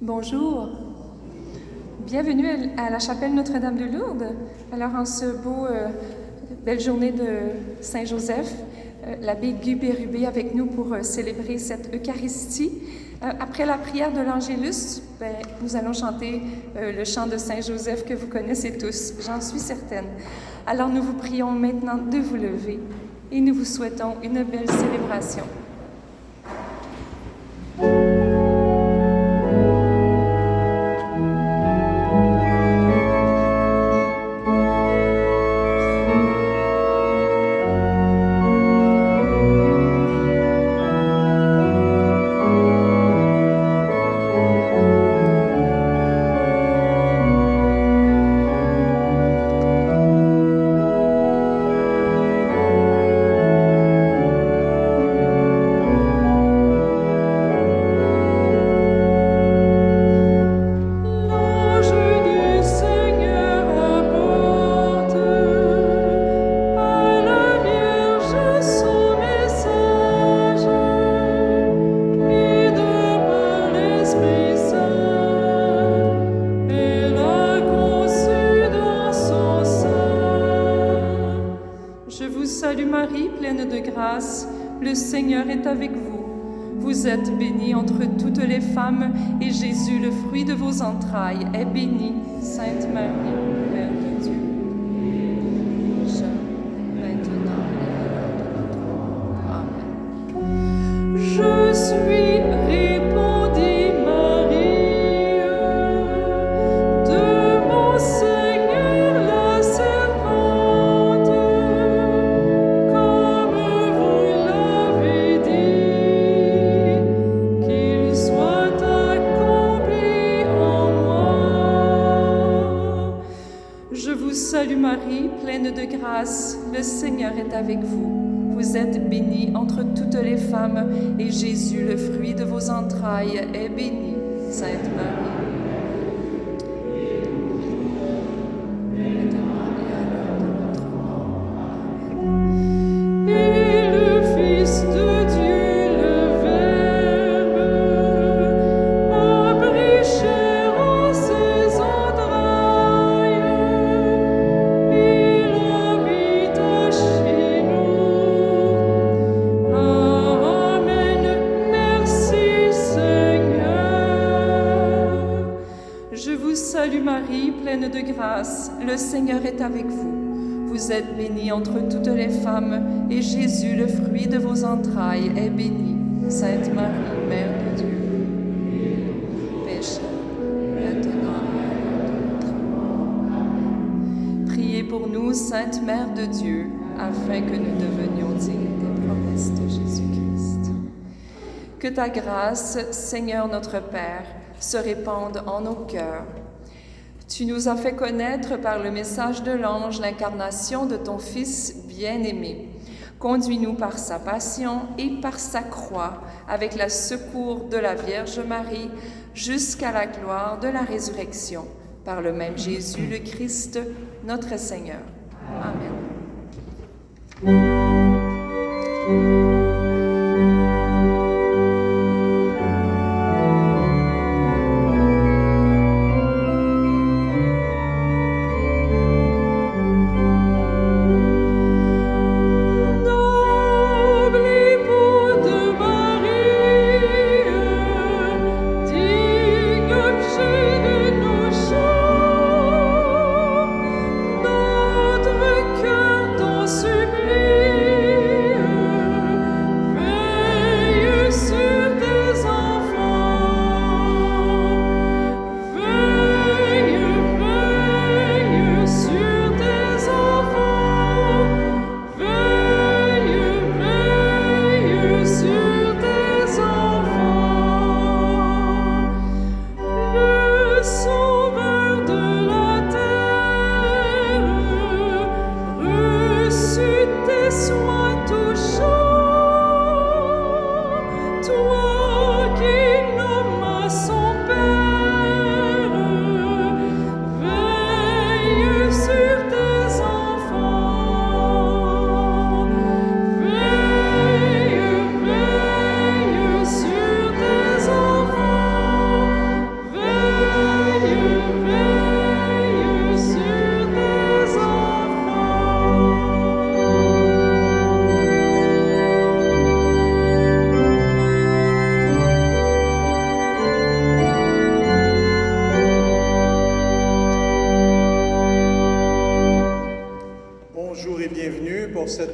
Bonjour, bienvenue à la chapelle Notre-Dame de Lourdes. Alors en ce belle journée de Saint-Joseph, l'abbé Guy Bérubé avec nous pour célébrer cette Eucharistie. Après la prière de l'Angélus, nous allons chanter le chant de Saint-Joseph que vous connaissez tous, j'en suis certaine. Alors nous vous prions maintenant de vous lever et nous vous souhaitons une belle célébration. Le Seigneur est avec vous. Vous êtes bénie entre toutes les femmes, et Jésus, le fruit de vos entrailles, est béni. Sainte Marie, Mère de Dieu, maintenant et à l'heure de notre mort. Amen. Je suis répondit Marie, de mon Seigneur la servante. Salut Marie, pleine de grâce, le Seigneur est avec vous. Vous êtes bénie entre toutes les femmes, et Jésus, le fruit de vos entrailles, est béni. Sainte Marie, maintenant et à l'heure de notre mort. Amen. Et le Fils de Dieu, le Verbe, a pris chair en ses entrailles. Salut Marie, pleine de grâce, le Seigneur est avec vous. Vous êtes bénie entre toutes les femmes, et Jésus, le fruit de vos entrailles, est béni. Sainte Marie, Mère de Dieu, pécheurs, maintenant et à l'heure de notre mort. Amen. Priez pour nous, Sainte Mère de Dieu, afin que nous devenions dignes des promesses de Jésus-Christ. Que ta grâce, Seigneur notre Père, se répande en nos cœurs. Tu nous as fait connaître par le message de l'ange l'incarnation de ton Fils bien-aimé. Conduis-nous par sa passion et par sa croix, avec le secours de la Vierge Marie, jusqu'à la gloire de la résurrection, par le même Jésus le Christ, notre Seigneur. Amen.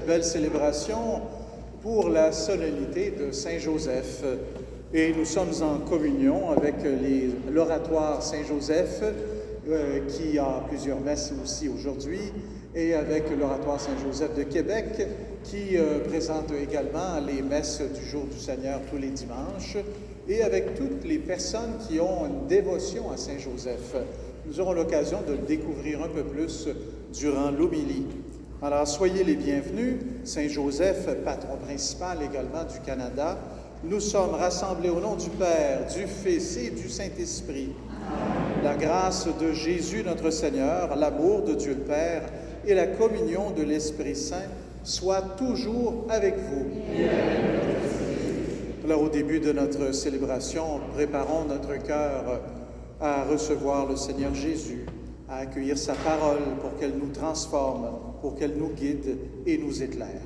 belle célébration pour la solennité de Saint-Joseph. Et nous sommes en communion avec l'oratoire Saint-Joseph, qui a plusieurs messes aussi aujourd'hui, et avec l'oratoire Saint-Joseph de Québec, qui présente également les messes du jour du Seigneur tous les dimanches, et avec toutes les personnes qui ont une dévotion à Saint-Joseph. Nous aurons l'occasion de le découvrir un peu plus durant l'homélie. Alors, soyez les bienvenus. Saint-Joseph, patron principal également du Canada, nous sommes rassemblés au nom du Père, du Fils et du Saint-Esprit. La grâce de Jésus notre Seigneur, l'amour de Dieu le Père et la communion de l'Esprit Saint soient toujours avec vous. Là, au début de notre célébration, préparons notre cœur à recevoir le Seigneur Jésus, à accueillir sa parole pour qu'elle nous transforme, pour qu'elle nous guide et nous éclaire.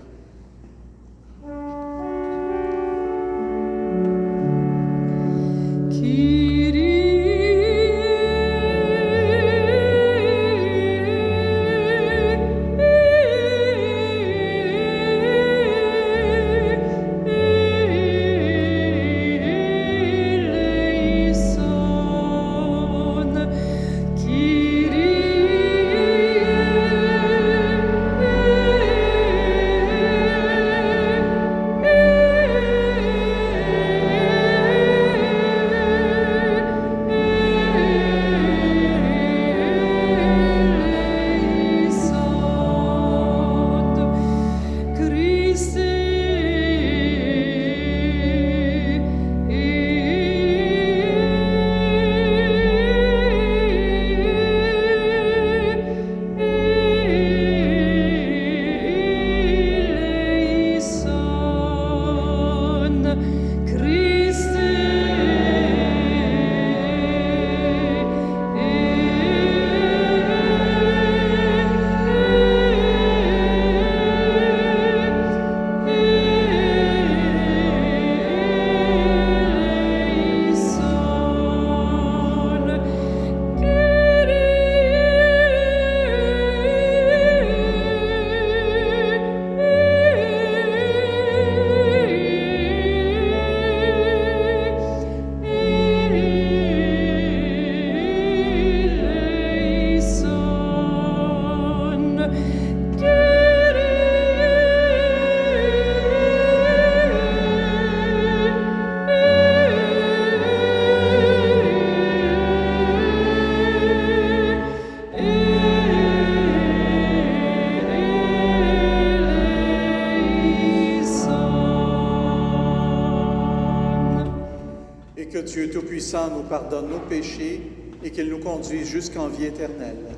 Dieu Tout-Puissant nous pardonne nos péchés et qu'il nous conduise jusqu'en vie éternelle.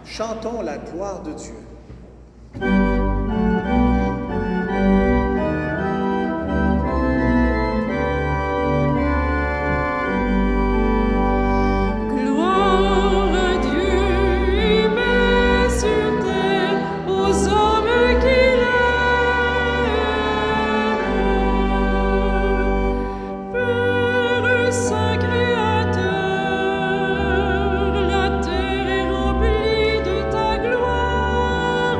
Chantons la gloire de Dieu. La terre est remplie de ta gloire.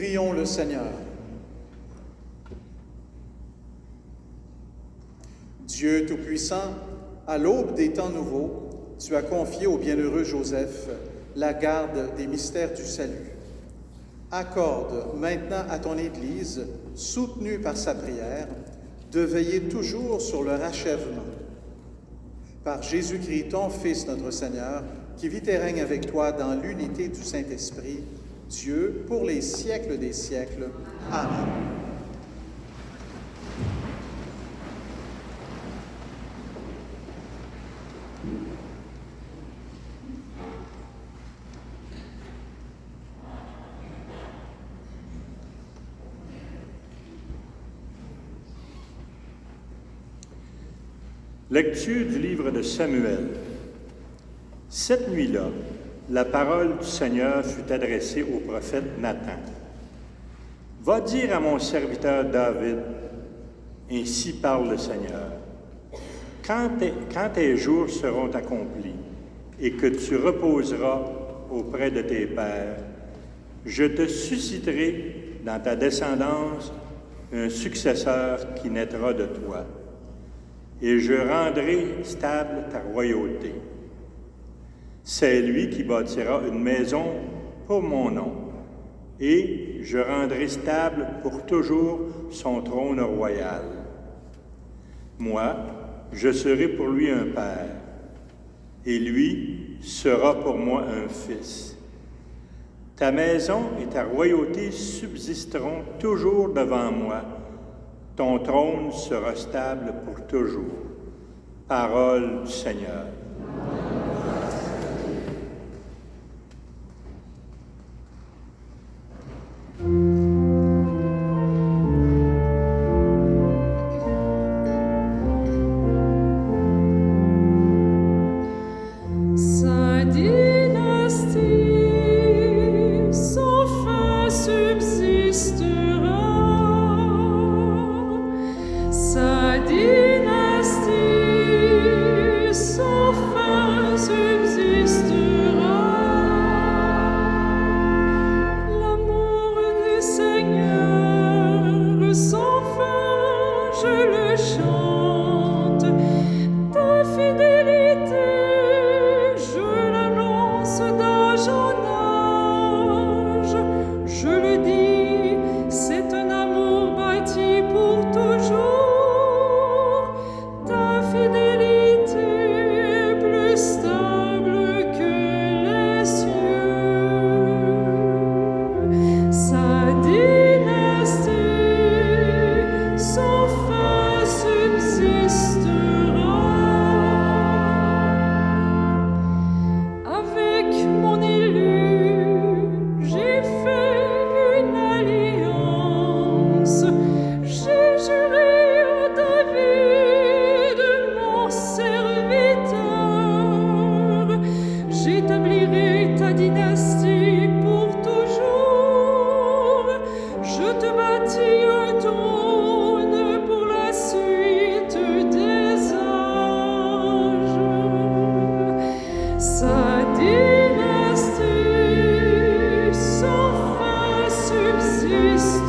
Prions le Seigneur. Dieu Tout-Puissant, à l'aube des temps nouveaux, tu as confié au bienheureux Joseph la garde des mystères du salut. Accorde maintenant à ton Église, soutenue par sa prière, de veiller toujours sur leur achèvement. Par Jésus-Christ, ton Fils, notre Seigneur, qui vit et règne avec toi dans l'unité du Saint-Esprit, Dieu, pour les siècles des siècles. Amen. Lecture du livre de Samuel. Cette nuit-là, la parole du Seigneur fut adressée au prophète Nathan. « Va dire à mon serviteur David, ainsi parle le Seigneur, quand tes jours seront accomplis et que tu reposeras auprès de tes pères, je te susciterai dans ta descendance un successeur qui naîtra de toi. Et je rendrai stable ta royauté. C'est lui qui bâtira une maison pour mon nom, et je rendrai stable pour toujours son trône royal. Moi, je serai pour lui un père, et lui sera pour moi un fils. Ta maison et ta royauté subsisteront toujours devant moi. Ton trône sera stable pour toujours. Parole du Seigneur. Sa dynastie sans fin subsistera. Sa dynastie sans fin subsistera. L'amour du Seigneur sans fin, je le chante. Ta fidélité, je l'annonce d'âge en âge. Je le dis, c'est un amour bâti pour toujours. Ta fidélité est plus stable que les cieux. Sa dynastie sans fin subsistera. Avec mon élu, j'ai fait une alliance. J'ai juré à David, mon serviteur, j'établirai ta dynastie pour toujours. Je te bâtis un trône pour la suite des âges. Sa dynastie sans fin subsistera.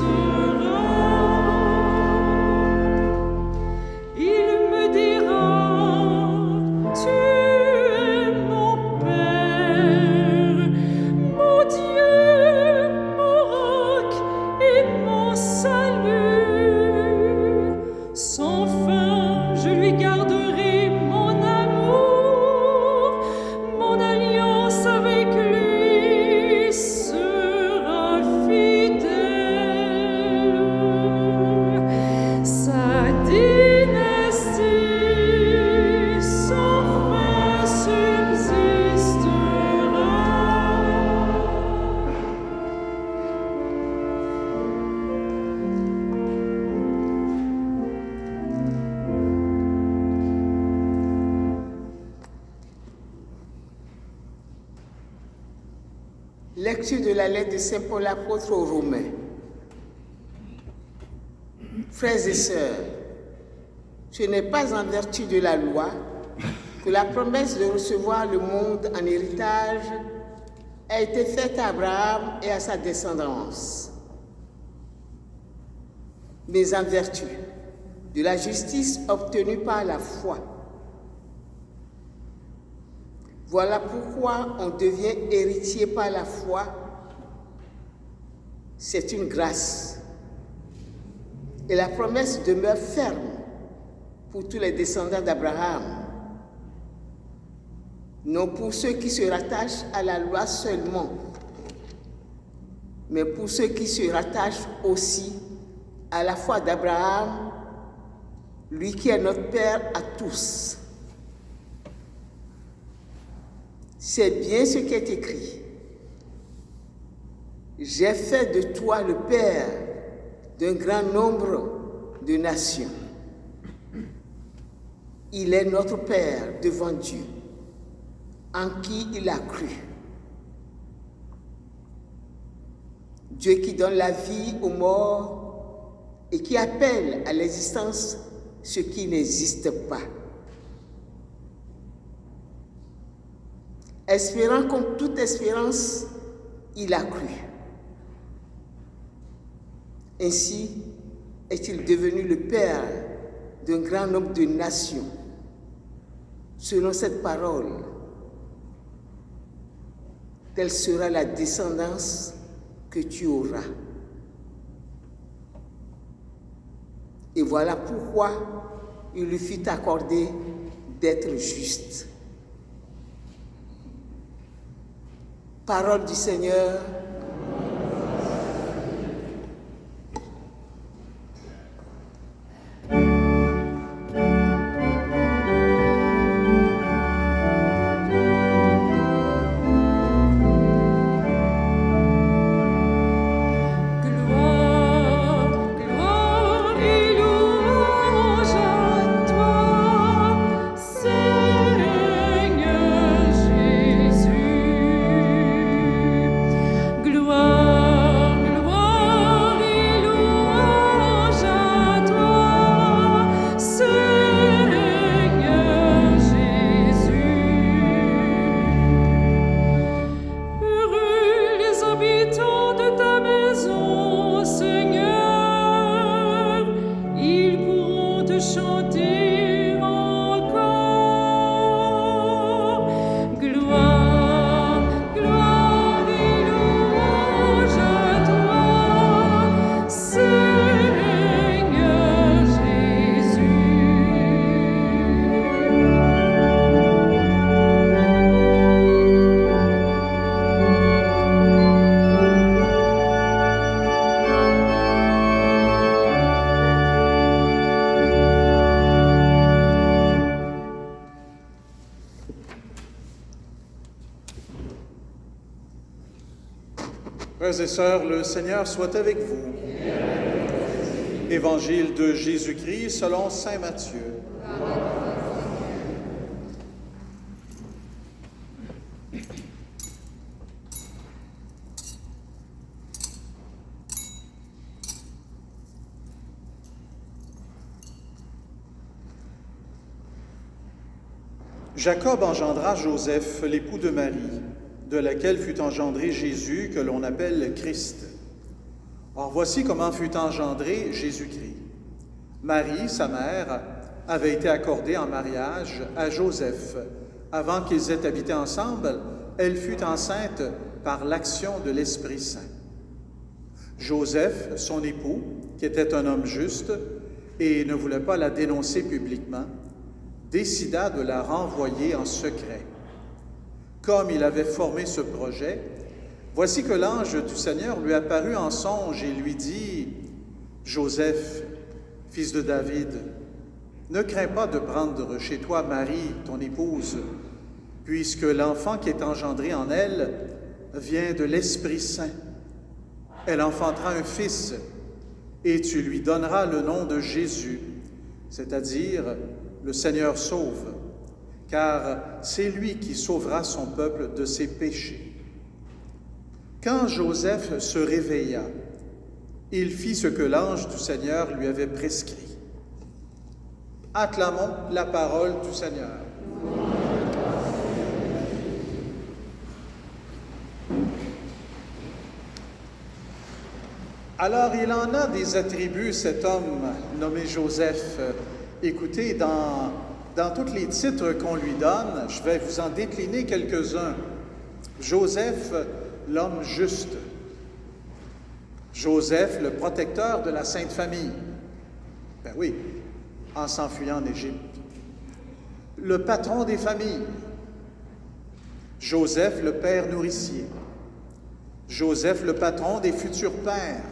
Il me dira, tu es mon Père, mon Dieu, mon roc et mon salut. Sans fin, je lui garderai mon amour, mon alliance avec lui sera fidèle. Sa dynastie sans fin subsistera. Lecture de la lettre de Saint Paul apôtre aux Romains. Frères et sœurs, ce n'est pas en vertu de la loi que la promesse de recevoir le monde en héritage a été faite à Abraham et à sa descendance. mais en vertu de la justice obtenue par la foi. Voilà pourquoi on devient héritier par la foi. C'est une grâce. Et la promesse demeure ferme pour tous les descendants d'Abraham. Non pour ceux qui se rattachent à la loi seulement, mais pour ceux qui se rattachent aussi à la foi d'Abraham, lui qui est notre Père à tous. C'est bien ce qui est écrit. J'ai fait de toi le père d'un grand nombre de nations. Il est notre Père devant Dieu, en qui il a cru. Dieu qui donne la vie aux morts et qui appelle à l'existence ce qui n'existe pas. Espérant comme toute espérance, il a cru. Ainsi est-il devenu le Père d'un grand nombre de nations. Selon cette parole, telle sera la descendance que tu auras. Et voilà pourquoi il lui fut accordé d'être juste. Parole du Seigneur. Frères et sœurs, le Seigneur soit avec vous. Évangile de Jésus-Christ selon saint Matthieu. Jacob engendra Joseph, l'époux de Marie, de laquelle fut engendré Jésus, que l'on appelle Christ. Or voici comment fut engendré Jésus-Christ. Marie, sa mère, avait été accordée en mariage à Joseph. Avant qu'ils aient habité ensemble, elle fut enceinte par l'action de l'Esprit Saint. Joseph, son époux, qui était un homme juste et ne voulait pas la dénoncer publiquement, décida de la renvoyer en secret. Comme il avait formé ce projet, voici que l'ange du Seigneur lui apparut en songe et lui dit « Joseph, fils de David, ne crains pas de prendre chez toi Marie, ton épouse, puisque l'enfant qui est engendré en elle vient de l'Esprit Saint. Elle enfantera un fils, et tu lui donneras le nom de Jésus, c'est-à-dire le Seigneur sauve, car c'est lui qui sauvera son peuple de ses péchés. » Quand Joseph se réveilla, il fit ce que l'ange du Seigneur lui avait prescrit. Acclamons la parole du Seigneur. Alors, il en a des attributs, cet homme nommé Joseph. Écoutez, dans tous les titres qu'on lui donne, je vais vous en décliner quelques-uns. Joseph, l'homme juste. Joseph, le protecteur de la Sainte Famille. Ben oui, en s'enfuyant en Égypte. Le patron des familles. Joseph, le père nourricier. Joseph, le patron des futurs pères.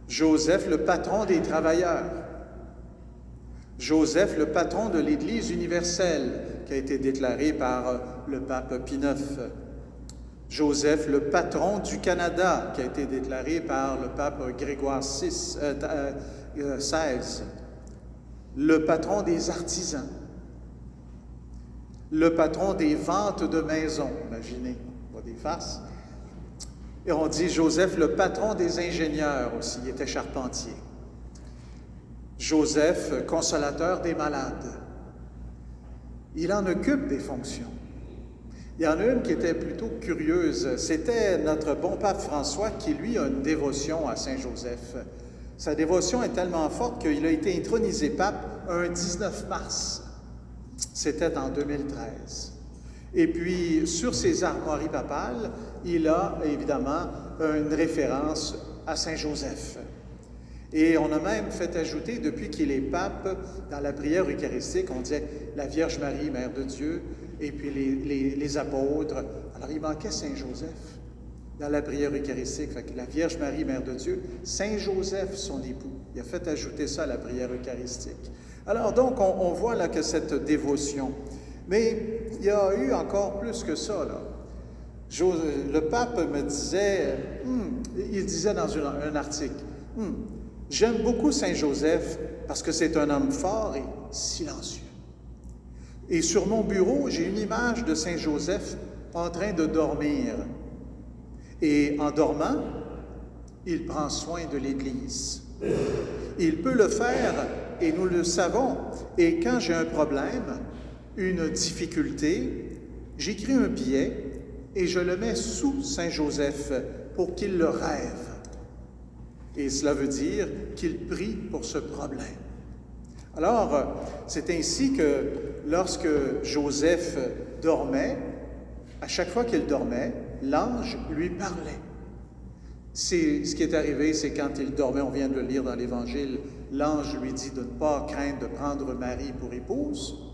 Joseph, le patron des travailleurs. Joseph, le patron de l'Église universelle, qui a été déclaré par le pape Pie IX. Joseph, le patron du Canada, qui a été déclaré par le pape Grégoire XVI. Le patron des artisans. Le patron des ventes de maisons. Imaginez, on voit des faces. Et on dit Joseph, le patron des ingénieurs aussi, il était charpentier. Joseph, consolateur des malades. Il en occupe des fonctions. Il y en a une qui était plutôt curieuse. C'était notre bon pape François qui, lui, a une dévotion à Saint Joseph. Sa dévotion est tellement forte qu'il a été intronisé pape un 19 mars. C'était en 2013. Et puis, sur ses armoiries papales, il a évidemment une référence à Saint Joseph. Et on a même fait ajouter, depuis qu'il est pape, dans la prière eucharistique, on disait la Vierge Marie, Mère de Dieu, et puis les apôtres. Alors, il manquait Saint Joseph dans la prière eucharistique. Fait que la Vierge Marie, Mère de Dieu, Saint Joseph, son époux. Il a fait ajouter ça à la prière eucharistique. Alors, donc, on voit là que cette dévotion. Mais il y a eu encore plus que ça, là. Le pape me disait, il disait dans un article, j'aime beaucoup Saint Joseph parce que c'est un homme fort et silencieux. Et sur mon bureau, j'ai une image de Saint Joseph en train de dormir. Et en dormant, il prend soin de l'Église. Il peut le faire, et nous le savons. Et quand j'ai un problème, une difficulté, j'écris un billet et je le mets sous Saint Joseph pour qu'il le rêve. Et cela veut dire qu'il prie pour ce problème. Alors, c'est ainsi que lorsque Joseph dormait, à chaque fois qu'il dormait, l'ange lui parlait. Ce qui est arrivé, c'est quand il dormait, on vient de le lire dans l'Évangile, l'ange lui dit de ne pas craindre de prendre Marie pour épouse.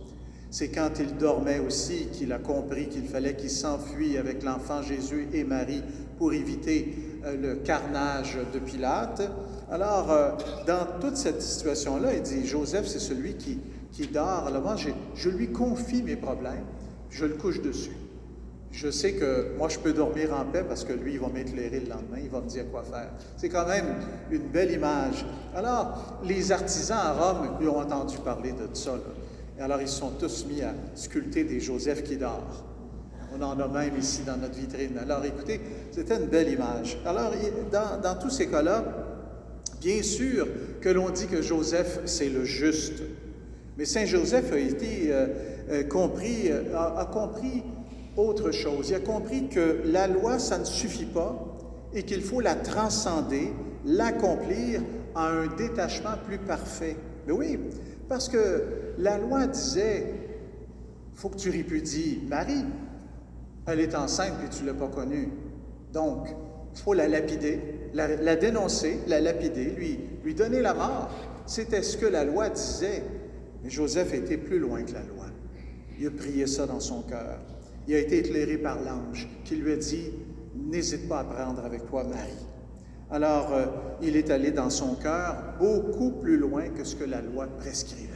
C'est quand il dormait aussi qu'il a compris qu'il fallait qu'il s'enfuit avec l'enfant Jésus et Marie pour éviter le carnage de Pilate. Alors, dans toute cette situation-là, il dit, Joseph, c'est celui qui dort. Alors moi, je lui confie mes problèmes, je le couche dessus. Je sais que moi, je peux dormir en paix parce que lui, il va m'éclairer le lendemain, il va me dire quoi faire. C'est quand même une belle image. Alors, les artisans à Rome, ils ont entendu parler de ça, là. Et alors, ils se sont tous mis à sculpter des Joseph qui dort. On en a même ici dans notre vitrine. Alors, écoutez, c'était une belle image. Alors, dans tous ces cas-là, bien sûr que l'on dit que Joseph, c'est le juste. Mais Saint Joseph a été compris autre chose. Il a compris que la loi, ça ne suffit pas et qu'il faut la transcender, l'accomplir en un détachement plus parfait. Mais oui, parce que la loi disait, il faut que tu répudies Marie. Elle est enceinte et tu ne l'as pas connue. Donc, il faut la lapider, la dénoncer, la lapider, lui donner la mort. C'était ce que la loi disait. Mais Joseph a été plus loin que la loi. Il a prié ça dans son cœur. Il a été éclairé par l'ange qui lui a dit, n'hésite pas à prendre avec toi Marie. Alors, il est allé dans son cœur beaucoup plus loin que ce que la loi prescrivait.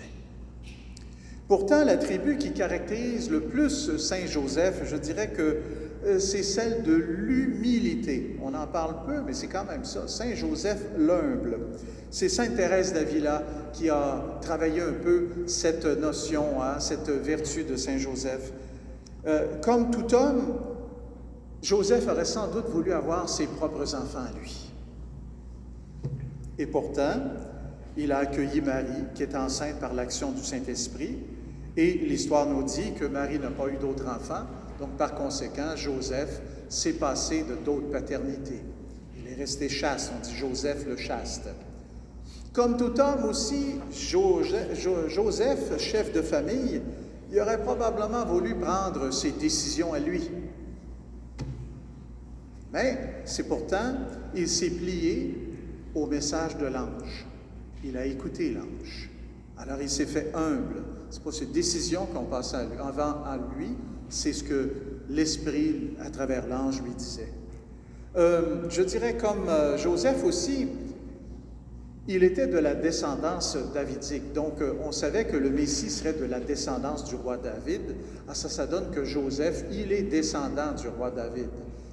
Pourtant, l'attribut qui caractérise le plus Saint Joseph, je dirais que c'est celle de l'humilité. On en parle peu, mais c'est quand même ça. Saint Joseph l'humble. C'est Sainte Thérèse d'Avila qui a travaillé un peu cette notion, cette vertu de Saint Joseph. Comme tout homme, Joseph aurait sans doute voulu avoir ses propres enfants à lui. Et pourtant, il a accueilli Marie, qui est enceinte par l'action du Saint-Esprit, et l'histoire nous dit que Marie n'a pas eu d'autres enfants, donc par conséquent, Joseph s'est passé de d'autres paternités. Il est resté chaste, on dit Joseph le chaste. Comme tout homme aussi, Joseph, chef de famille, il aurait probablement voulu prendre ses décisions à lui. Mais c'est pourtant, il s'est plié au message de l'ange. Il a écouté l'ange. Alors il s'est fait humble. Ce n'est pas ses décisions qu'on passe à lui, c'est ce que l'Esprit, à travers l'ange, lui disait. Je dirais comme Joseph aussi, il était de la descendance davidique. Donc, on savait que le Messie serait de la descendance du roi David. Ah, ça donne que Joseph, il est descendant du roi David,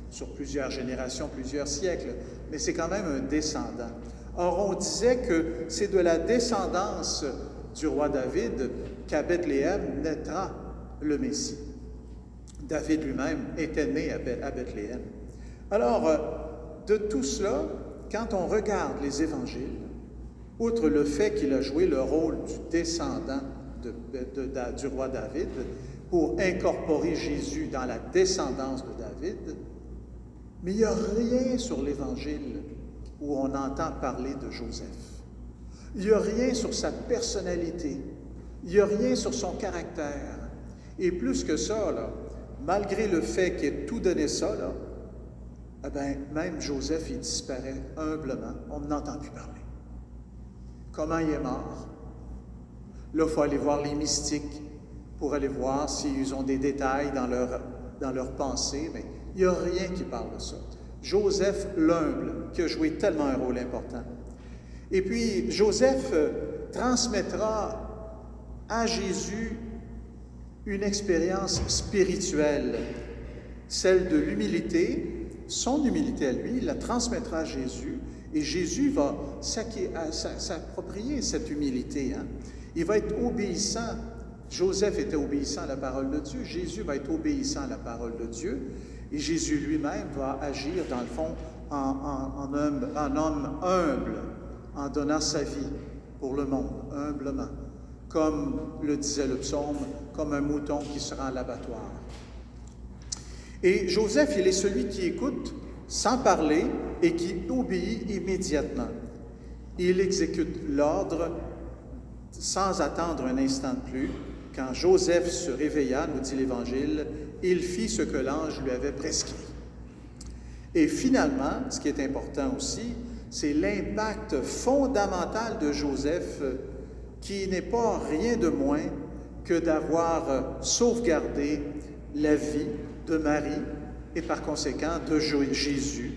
sur plusieurs générations, plusieurs siècles, mais c'est quand même un descendant. Or, on disait que c'est de la descendance du roi David qu'à Bethléem naîtra le Messie. David lui-même était né à Bethléem. Alors, de tout cela, quand on regarde les évangiles, outre le fait qu'il a joué le rôle du descendant du roi David pour incorporer Jésus dans la descendance de David, mais il n'y a rien sur l'Évangile où on entend parler de Joseph. Il n'y a rien sur sa personnalité. Il n'y a rien sur son caractère. Et plus que ça, là, malgré le fait qu'il ait tout donné ça, là, eh bien, même Joseph, il disparaît humblement. On n'entend plus parler. Comment il est mort? Là, il faut aller voir les mystiques pour aller voir s'ils ont des détails dans leur pensée, mais il n'y a rien qui parle de ça. Joseph l'humble, qui a joué tellement un rôle important. Et puis, Joseph transmettra à Jésus une expérience spirituelle, celle de l'humilité, son humilité à lui, il la transmettra à Jésus, et Jésus va s'approprier cette humilité. Il va être obéissant. Joseph était obéissant à la parole de Dieu, Jésus va être obéissant à la parole de Dieu, et Jésus lui-même va agir, dans le fond, en homme humble, en donnant sa vie pour le monde, humblement, comme le disait le psaume, comme un mouton qui se rend à l'abattoir. Et Joseph, il est celui qui écoute sans parler et qui obéit immédiatement. Il exécute l'ordre sans attendre un instant de plus. Quand Joseph se réveilla, nous dit l'Évangile, il fit ce que l'ange lui avait prescrit. Et finalement, ce qui est important aussi, c'est l'impact fondamental de Joseph, qui n'est pas rien de moins que d'avoir sauvegardé la vie de Marie et par conséquent de Jésus,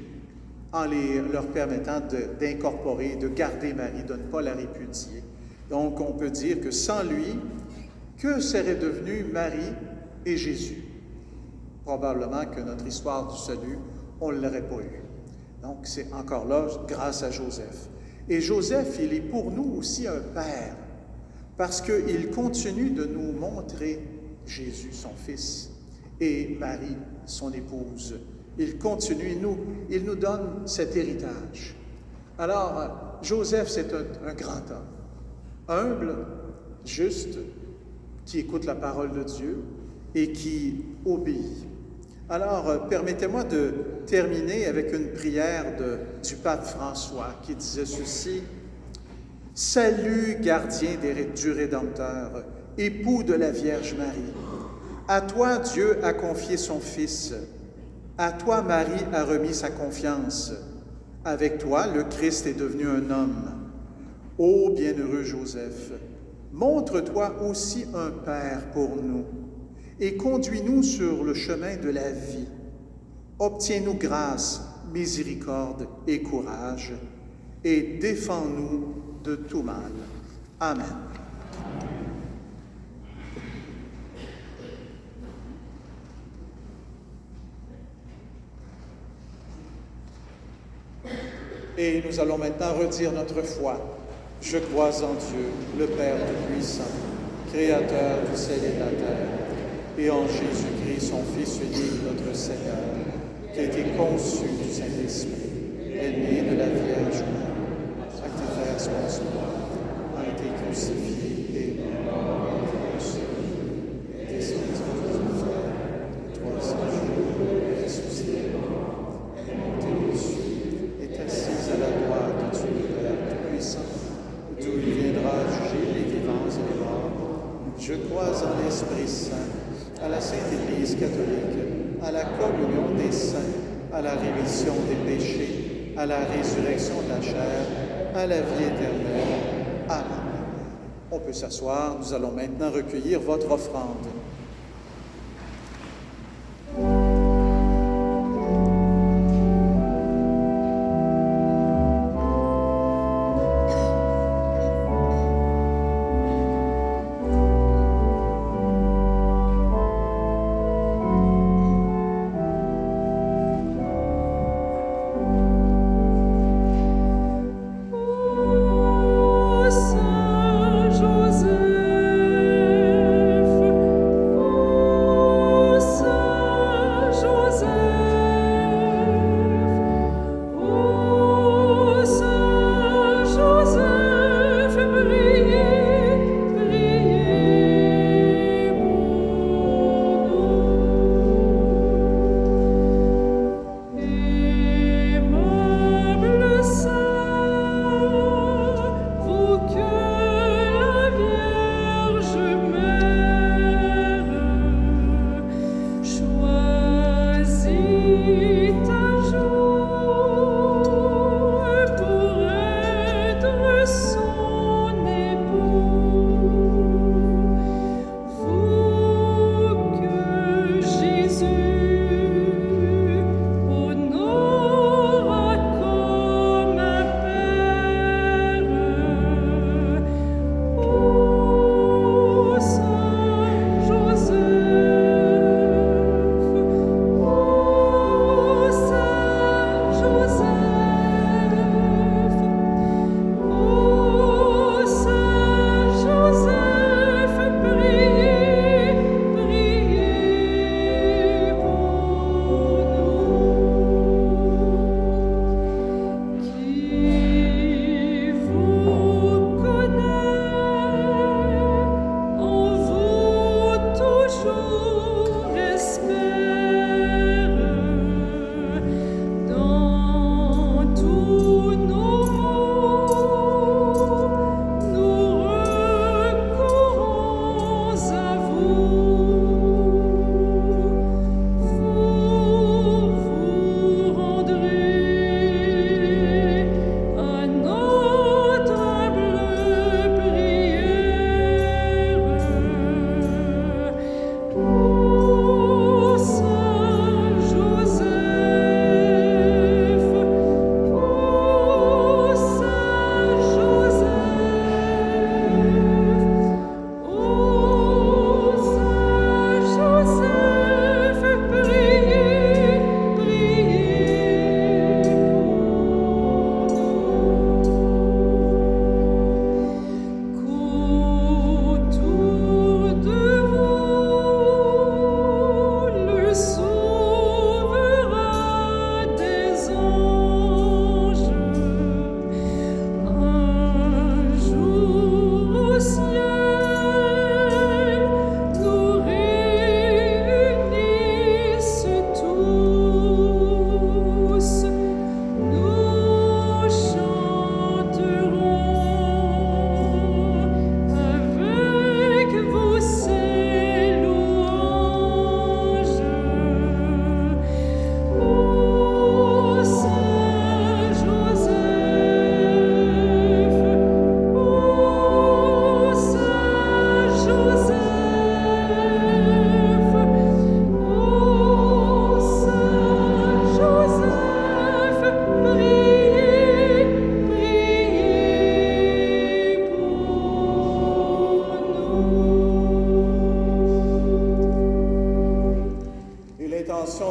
en leur permettant d'incorporer, de garder Marie, de ne pas la répudier. Donc, on peut dire que sans lui, que seraient devenus Marie et Jésus? Probablement que notre histoire du salut, on ne l'aurait pas eu. Donc, c'est encore là grâce à Joseph. Et Joseph, il est pour nous aussi un père, parce qu'il continue de nous montrer Jésus, son fils, et Marie, son épouse. Il continue, il nous donne cet héritage. Alors, Joseph, c'est un grand homme, humble, juste, qui écoute la parole de Dieu et qui obéit. Alors, permettez-moi de terminer avec une prière du pape François qui disait ceci: « Salut, gardien du Rédempteur, époux de la Vierge Marie. À toi, Dieu a confié son Fils. À toi, Marie a remis sa confiance. Avec toi, le Christ est devenu un homme. Ô bienheureux Joseph, montre-toi aussi un Père pour nous et conduis-nous sur le chemin de la vie. Obtiens-nous grâce, miséricorde et courage, et défends-nous de tout mal. Amen. Et nous allons maintenant redire notre foi. Je crois en Dieu, le Père Tout-Puissant, Créateur du ciel et de la terre, et en Jésus-Christ, son Fils unique, notre Seigneur, qui a été conçu du Saint-Esprit, est né de la Vierge Marie, a été fait sponsor, a été crucifié et mort, descendu du frère, le troisième jour, ressuscité, est monté aux cieux, est Je crois en l'Esprit Saint, à la Sainte Église catholique, à la communion des saints, à la rémission des péchés, à la résurrection de la chair, à la vie éternelle. Amen. On peut s'asseoir. Nous allons maintenant recueillir votre offrande.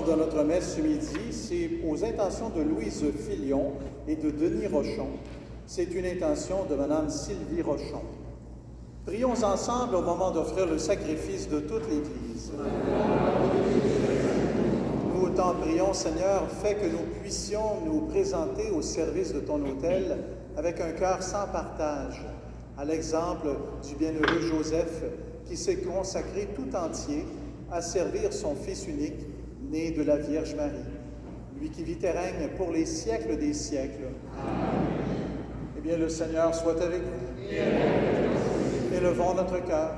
De notre messe ce midi, c'est aux intentions de Louise Filion et de Denis Rochon. C'est une intention de Madame Sylvie Rochon. Prions ensemble au moment d'offrir le sacrifice de toute l'Église. Nous t'en prions, Seigneur, fais que nous puissions nous présenter au service de ton autel avec un cœur sans partage, à l'exemple du bienheureux Joseph qui s'est consacré tout entier à servir son Fils unique, né de la Vierge Marie, lui qui vit et règne pour les siècles des siècles. Amen. Eh bien, le Seigneur soit avec vous. Et élevons notre cœur.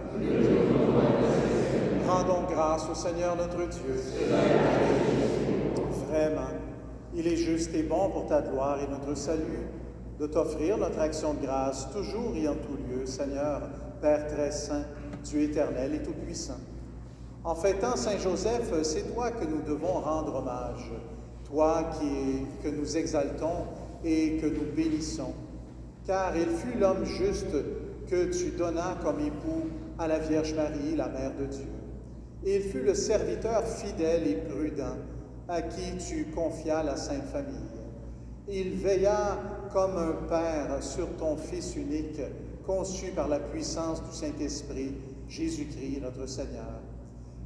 Rendons grâce au Seigneur notre Dieu. Vraiment, il est juste et bon pour ta gloire et notre salut de t'offrir notre action de grâce toujours et en tout lieu, Seigneur, Père très saint, Dieu éternel et tout-puissant. En fêtant Saint Joseph, c'est toi que nous devons rendre hommage, toi que nous exaltons et que nous bénissons, car il fut l'homme juste que tu donnas comme époux à la Vierge Marie, la Mère de Dieu. Et il fut le serviteur fidèle et prudent à qui tu confias la Sainte Famille. Il veilla comme un père sur ton Fils unique, conçu par la puissance du Saint-Esprit, Jésus-Christ notre Seigneur.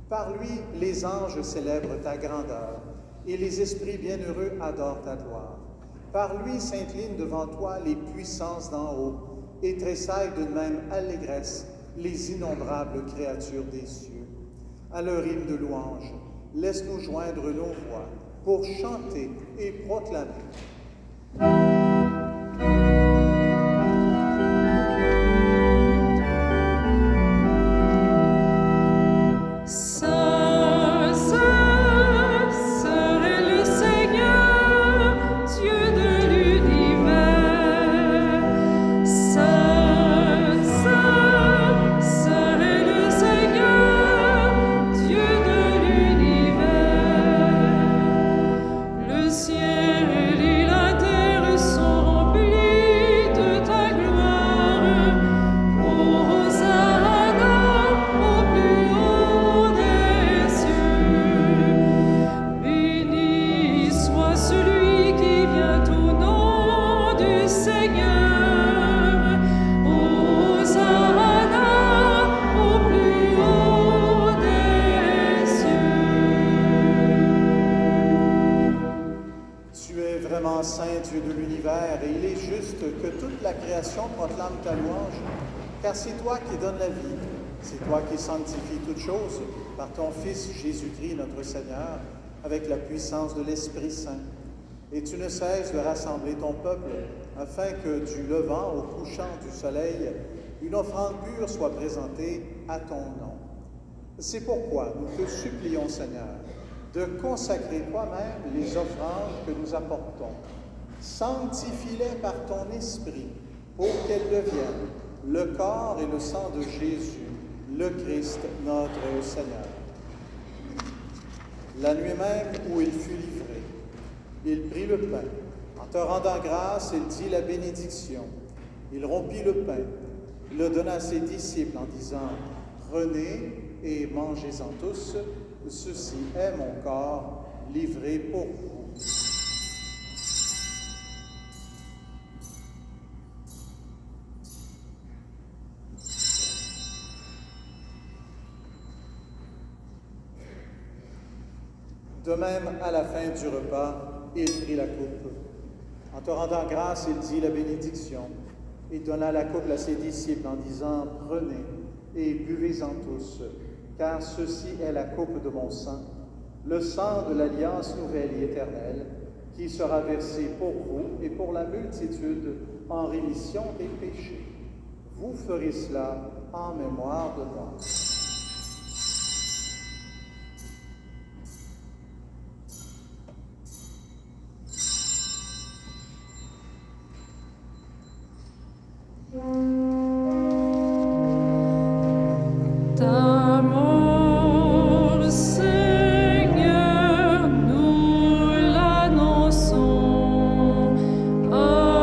Par lui, les anges célèbrent ta grandeur et les esprits bienheureux adorent ta gloire. Par lui s'inclinent devant toi les puissances d'en haut et tressaillent d'une même allégresse les innombrables créatures des cieux. À leur hymne de louange, laisse-nous joindre nos voix pour chanter et proclamer. Proclame ta louange, car c'est toi qui donnes la vie, c'est toi qui sanctifies toutes choses par ton Fils Jésus-Christ notre Seigneur, avec la puissance de l'Esprit Saint. Et tu ne cesses de rassembler ton peuple, afin que du levant au couchant du soleil, une offrande pure soit présentée à ton nom. C'est pourquoi nous te supplions, Seigneur, de consacrer toi-même les offrandes que nous apportons. Sanctifie-les par ton Esprit, pour qu'elles deviennent le corps et le sang de Jésus, le Christ, notre Seigneur. La nuit même où il fut livré, il prit le pain. En te rendant grâce, il dit la bénédiction. Il rompit le pain, le donna à ses disciples en disant « Prenez et mangez-en tous, ceci est mon corps livré pour vous. » De même, à la fin du repas, il prit la coupe. En te rendant grâce, il dit la bénédiction. Il donna la coupe à ses disciples en disant « Prenez et buvez-en tous, car ceci est la coupe de mon sang, le sang de l'alliance nouvelle et éternelle, qui sera versé pour vous et pour la multitude en rémission des péchés. Vous ferez cela en mémoire de moi. » Ta mort, Seigneur, nous l'annonçons. Amen.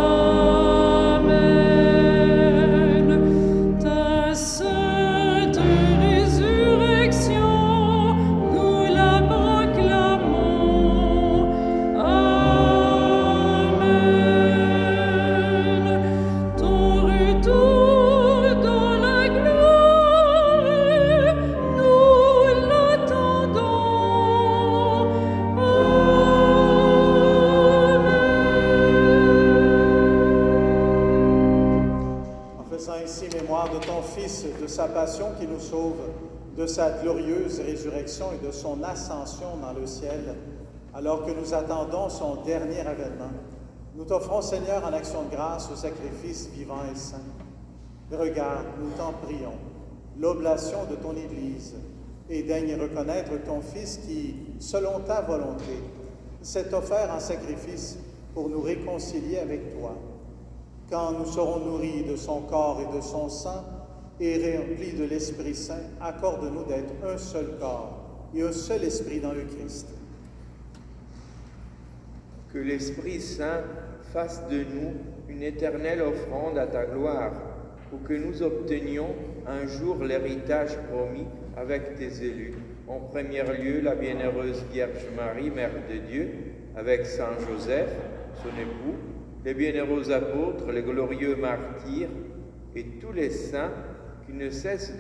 Ta sainte résurrection, nous la proclamons. Amen. Ton retour dans la gloire, nous l'attendons. Amen. En faisant ici mémoire de ton Fils, de sa passion qui nous sauve, de sa glorieuse résurrection et de son ascension dans le ciel, alors que nous attendons son dernier avènement, nous t'offrons, Seigneur, en action de grâce, ce sacrifice vivant et saint. Regarde, nous t'en prions, l'oblation de ton Église, et daigne reconnaître ton Fils qui, selon ta volonté, s'est offert en sacrifice pour nous réconcilier avec toi. Quand nous serons nourris de son corps et de son sang, et remplis de l'Esprit Saint, accorde-nous d'être un seul corps et un seul esprit dans le Christ. Que l'Esprit Saint fasse de nous une éternelle offrande à ta gloire, pour que nous obtenions un jour l'héritage promis avec tes élus. En premier lieu, la bienheureuse Vierge Marie, Mère de Dieu, avec Saint Joseph, son époux, les bienheureux apôtres, les glorieux martyrs et tous les saints qui ne cessent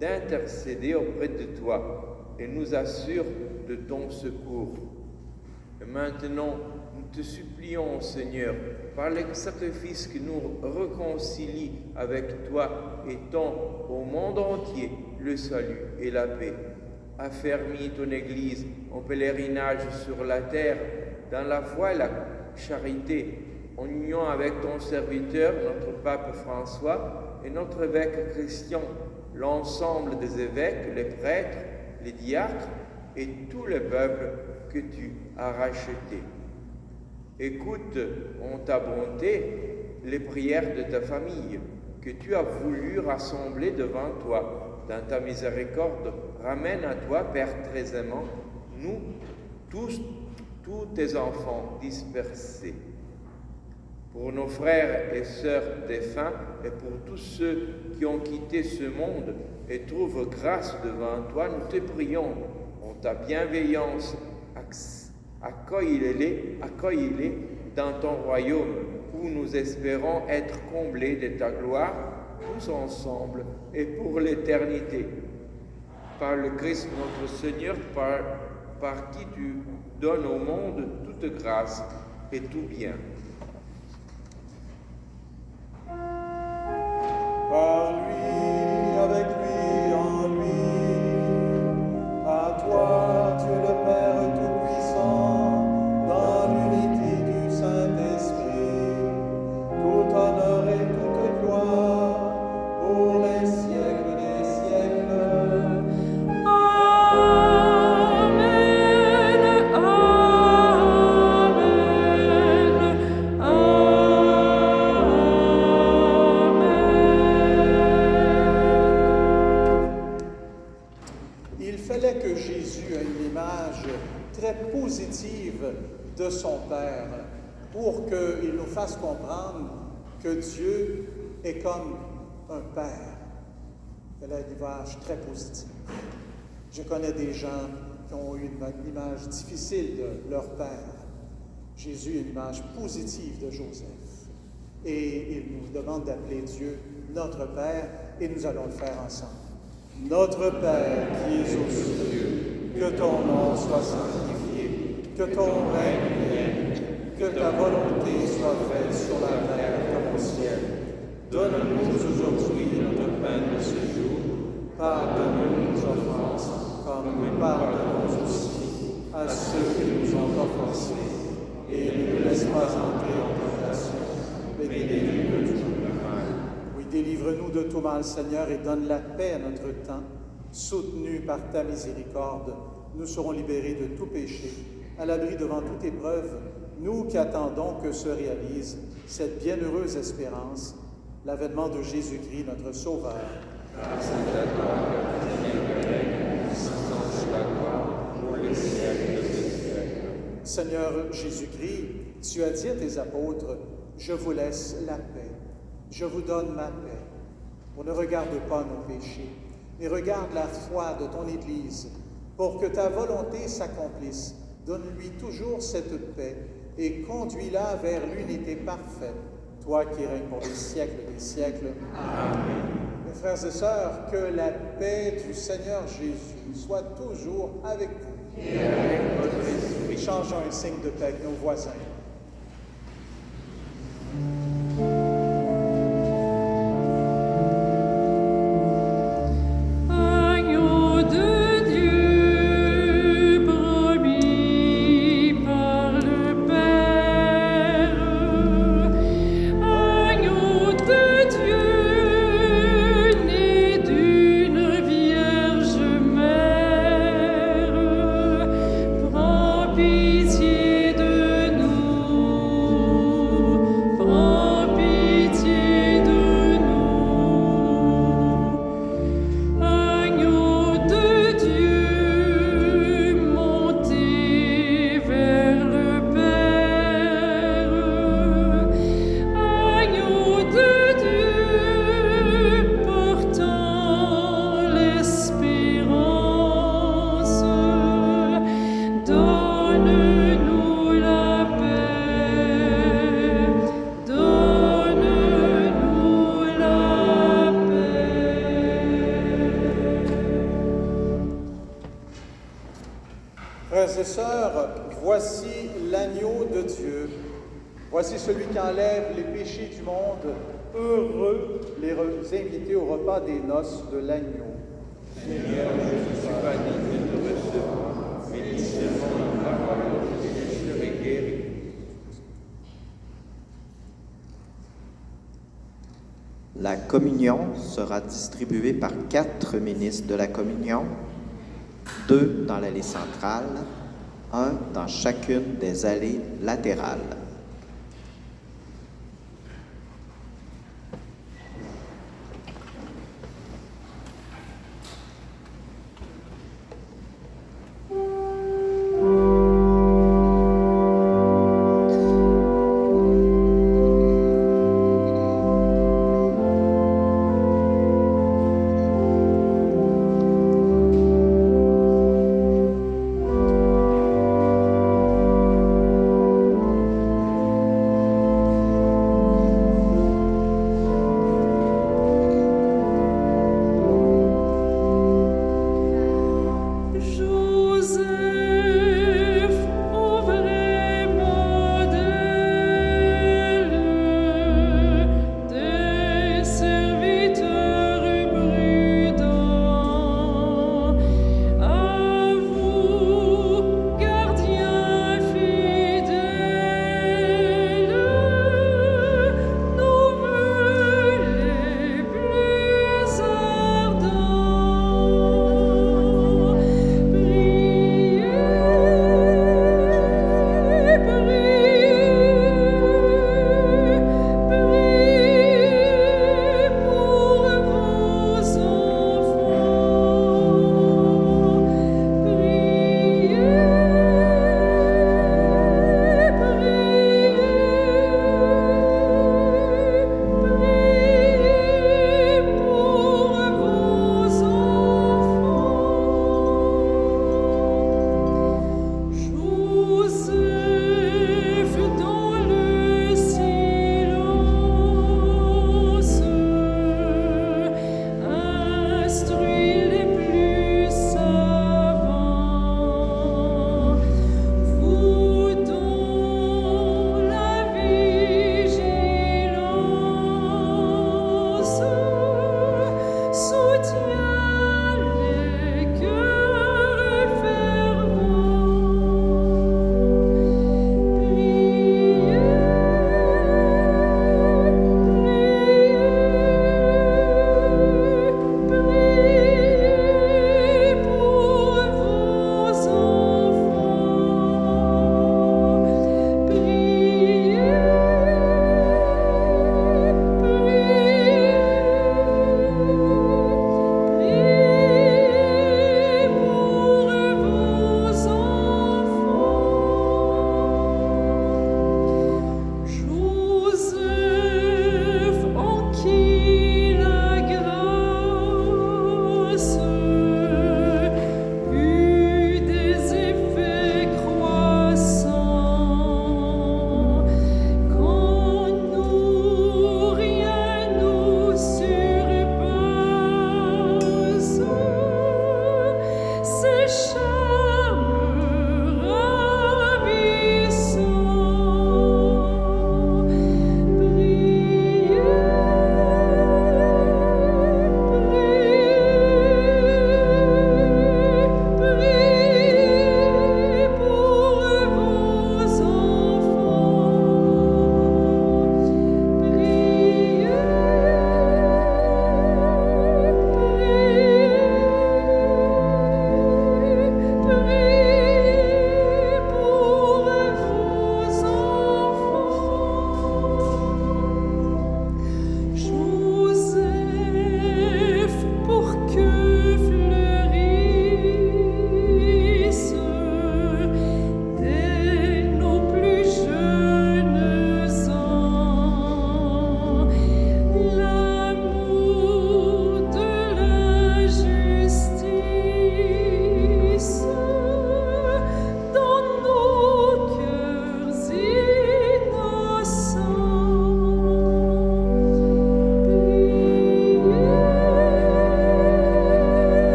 d'intercéder auprès de toi et nous assurent de ton secours. Et maintenant, nous te supplions, Seigneur, par le sacrifice qui nous réconcilie avec toi et tend au monde entier le salut et la paix. Affermis ton Église en pèlerinage sur la terre, dans la foi et la charité, en union avec ton serviteur, notre pape François, et notre évêque Christian, l'ensemble des évêques, les prêtres, les diacres et tout le peuple que tu as racheté. Écoute en ta bonté les prières de ta famille que tu as voulu rassembler devant toi. Dans ta miséricorde, ramène à toi, Père très aimant, nous, tous tes enfants dispersés. Pour nos frères et sœurs défunts et pour tous ceux qui ont quitté ce monde et trouvent grâce devant toi, nous te prions en ta bienveillance. Accueille-les dans ton royaume où nous espérons être comblés de ta gloire, tous ensemble et pour l'éternité. Par le Christ notre Seigneur, par qui tu donnes au monde toute grâce et tout bien. Par lui, avec lui, en lui, à toi, Dieu le Père Tout-Puissant, dans l'unité du Saint-Esprit, tout honneur et toute gloire, pour les siècles des siècles. Amen, Amen, Il fallait que Jésus ait une image très positive de son Père pour qu'il nous fasse comprendre que Dieu est comme un Père. Il fallait une image très positive. Je connais des gens qui ont eu une image difficile de leur Père. Jésus a une image positive de Joseph. Et il nous demande d'appeler Dieu notre Père, et nous allons le faire ensemble. Notre Père qui es aux cieux, que ton nom soit sanctifié, que ton règne vienne, que ta volonté soit faite sur la terre comme au ciel. Donne-nous aujourd'hui notre pain de ce jour. Pardonne-nous nos offenses, comme nous pardonnons aussi à ceux qui nous ont offensés. Et ne nous laisse pas entrer en tentation, mais délivre-nous de tout mal. Oui, délivre-nous de tout mal, Seigneur, et donne la paix à notre temps. Soutenus par ta miséricorde, nous serons libérés de tout péché, à l'abri devant toute épreuve, nous qui attendons que se réalise cette bienheureuse espérance, l'avènement de Jésus-Christ, notre Sauveur. Grâce à toi, Père, règne, puissance et la gloire, pour les siècles des siècles. Seigneur Jésus-Christ, tu as dit à tes apôtres, « Je vous laisse la paix, je vous donne ma paix. » On ne regarde pas nos péchés, mais regarde la foi de ton Église, pour que ta volonté s'accomplisse. Donne-lui toujours cette paix et conduis-la vers l'unité parfaite, toi qui règnes pour les siècles des siècles. Amen. Mes frères et sœurs, que la paix du Seigneur Jésus soit toujours avec vous. Et avec votre esprit. Échangeons un signe de paix avec nos voisins. Agneau de Dieu, promis par le Père, agneau de Dieu, et sœurs, voici l'agneau de Dieu. Voici celui qui enlève les péchés du monde. Heureux les invités au repas des noces de l'agneau. Seigneur, je ne suis pas digne de te recevoir, mais dis seulement une parole et je serai guéri. La communion sera distribuée par 4 ministres de la communion, 2 dans l'allée centrale, 1 dans chacune des allées latérales.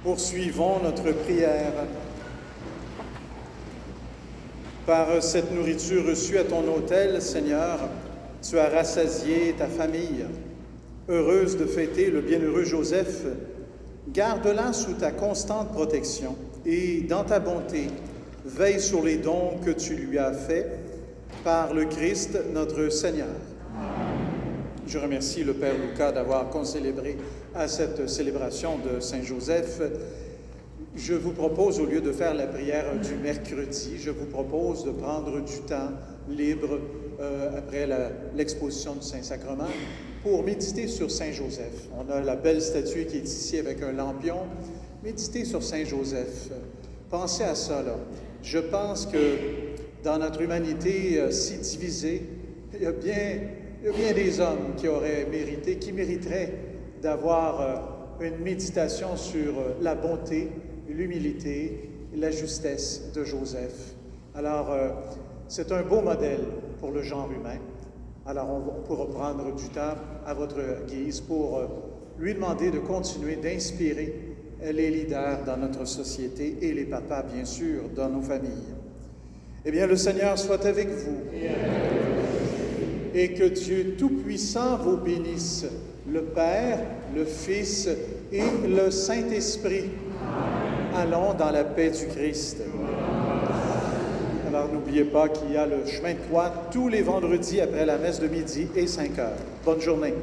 Poursuivons notre prière. Par cette nourriture reçue à ton autel, Seigneur, tu as rassasié ta famille. Heureuse de fêter le bienheureux Joseph, garde-la sous ta constante protection et, dans ta bonté, veille sur les dons que tu lui as faits par le Christ notre Seigneur. Je remercie le Père Lucas d'avoir concélébré à cette célébration de Saint-Joseph. Je vous propose, au lieu de faire la prière du mercredi, je vous propose de prendre du temps libre après l'exposition du Saint-Sacrement pour méditer sur Saint-Joseph. On a la belle statue qui est ici avec un lampion. Méditez sur Saint-Joseph. Pensez à ça, là. Je pense que dans notre humanité si divisée, il y a bien des hommes qui mériteraient d'avoir une méditation sur la bonté, l'humilité, la justesse de Joseph. Alors, c'est un beau modèle pour le genre humain. Alors, on pourra prendre du temps à votre guise pour lui demander de continuer d'inspirer les leaders dans notre société et les papas, bien sûr, dans nos familles. Eh bien, le Seigneur soit avec vous. Et que Dieu Tout-Puissant vous bénisse, le Père, le Fils et le Saint-Esprit. Allons dans la paix du Christ. Alors, n'oubliez pas qu'il y a le chemin de croix tous les vendredis après la messe de midi et 5 heures. Bonne journée.